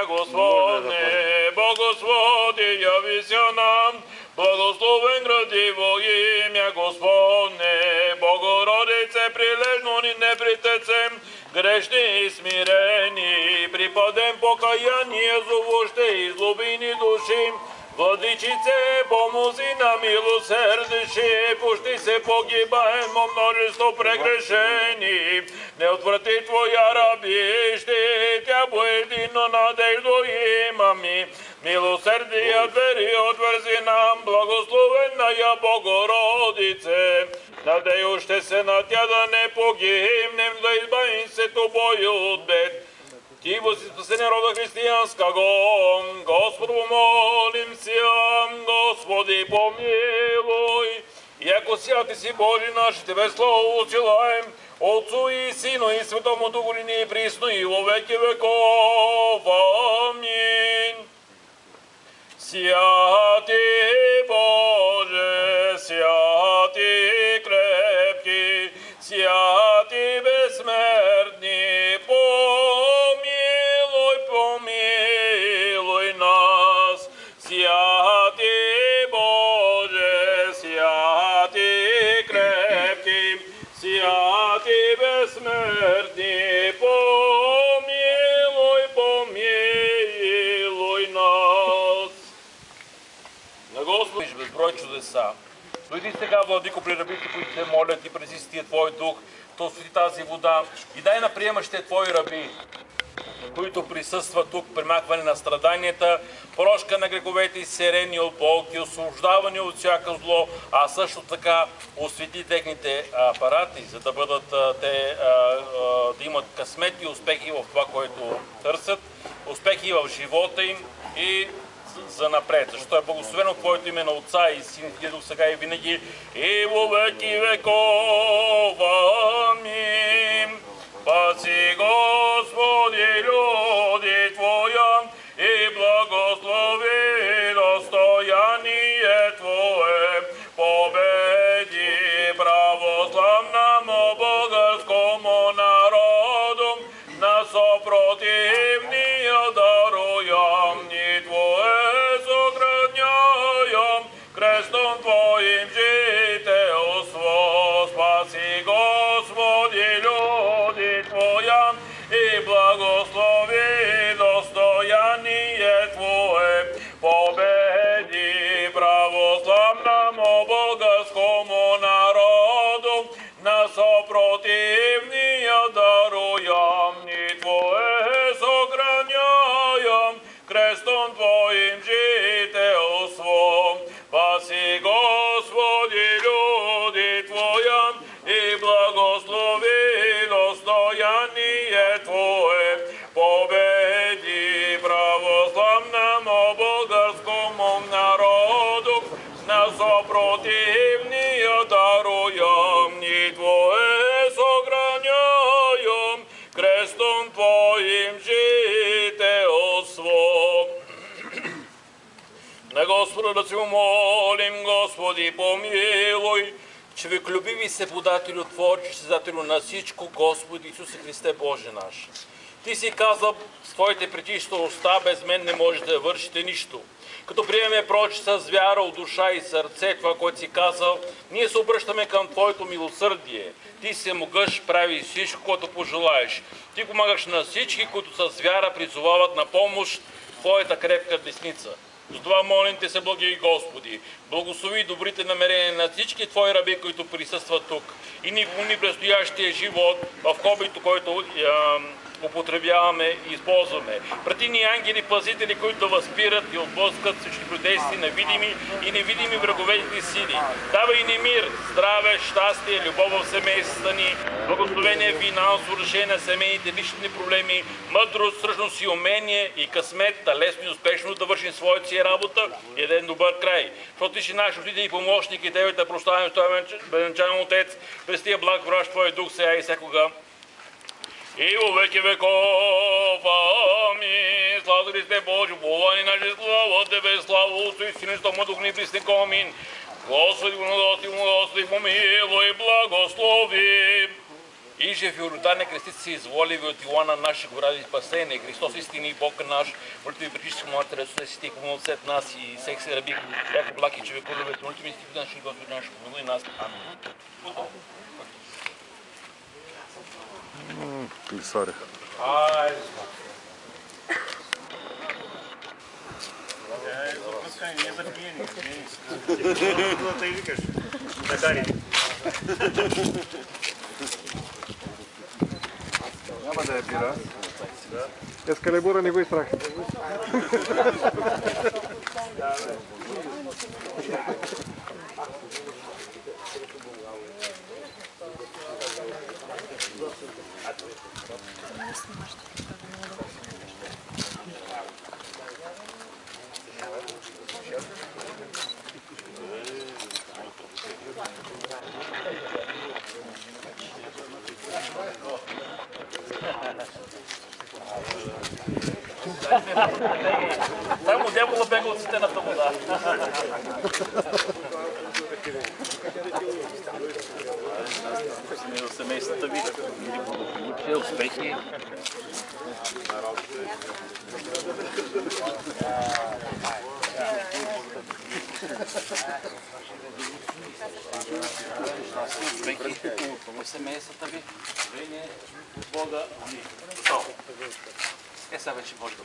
ім'я Господне, Бог Господи, явися нам, благословен гради во ім'я Господне, Богородице, прилежно ни не притецем, грешни и смирени, припадем покаяние, зовоще и злобини души, Владичице, помози нам, милосердище, пусти се погибаемо множество прегрешени, не отврати Твоя рабище, Тя бо едино надеждо имаме, милосердие двери отвързи нам, благословена я Богородице, надеюще се на Тя да не погибнем, да избавим се Тобою от бед. Ти си спасение рода християнского, Господу молим ся, Господи помилуй. И ако святи си Божи наш, Тебе слово усилаем, Отцу и Сину и Святому Духу ныне и присно и во веки веков. Аминь. Святи Боже, святи крепки, святи безсмертни, помилуй нас. Святи Боже, святи крепки, святи безсмертни, помилуй нас. На Господи безброй чудеса. Дойди сега, Владико, при рабите, които те молят и през Тия Твой дух, то освети тази вода и дай на приемащите Твои раби, които присъстват тук, премахване на страданията, прошка на греховете и серени от болки, освобождаване от всяка зло, а също така освети техните апарати, за да бъдат те да имат късмет и успехи в това, което търсят, успехи в живота им и за напред, защото е благословено Твоето име на Отца и Син и Дух сега и винаги и во веки веков. Амин. Паси Господи люди Твоя и благослови достояние Твое, победи православному българскому народу, на сопротивния даруям ни Твое сохраняем, крестом Твоим жителство. Спаси Господи люди Твоя и благослови достояние Твое, победи православному българскому народу, на сопротивния даруям ни Твое сохраняем, крестом Твоим жителство. Спаси Господи люди Твоя и благослови достояние Твое, победи православному българскому народу, на сопротивния даруям ни Твое сохраняем, крестом Твоим жителство. На Господа да се умолим, Господи помилуй, човеколюбиви се подателю, Творче, Създателю на всичко, Господи Исусе Христе Боже наш. Ти си казал с Твоите пречиста уста, без мен не можете да вършите нищо. Като приемем проче с вяра от душа и сърце това, което си казал, ние се обръщаме към Твоето милосърдие. Ти се могъш, прави всичко, което пожелаеш. Ти помагаш на всички, които с вяра призовават на помощ Твоята крепка десница. Затова молим Те се, благи Господи, благослови добрите намерения на всички Твои раби, които присъстват тук и ни помни предстоящия живот в хобито, който употребяваме и използваме. Прати ни ангели пазители, които възпират и отблъскат всички протести на видими и невидими враговете сили. Давай ни мир, здраве, щастие, любов в семействата ни, благословение, финансово решение на семейните лични проблеми, мъдрост, сръчност и умение и късмет, да лесно и успешно да вършим своята си работа и един добър край. Защото Ти си наш учител и помощник и Тебе да прославим с Твоя безначален Отец, през Тия благ враж Твой Дух сега и всякога. И во веки веков. Амин. Слава Христе Боже, Бога ни наши, слава Тебе, слава Отцу и Сину и Святому Духу, ныне и присно. Амин. Господи, помилуй, благослови. Иже в Йордане крестите се изволиви от Иоанна нашего ради спасение. Христос истини Бог наш, молитви причистих Матери, Отца Святих, помолят след нас и всех се раби, яко благ и човеколюбец, молитви стих наших Господи наш, помилуй нас. Амин. Писаря. Айде. Не запьяни, ты викаш. Такари. Няма да я бира. Ескалибура не го и страх. Само дявола бега от стената вода. Семействата ви, успехи. Успехи в семействата ви. Бога. Амин. Сега вече може да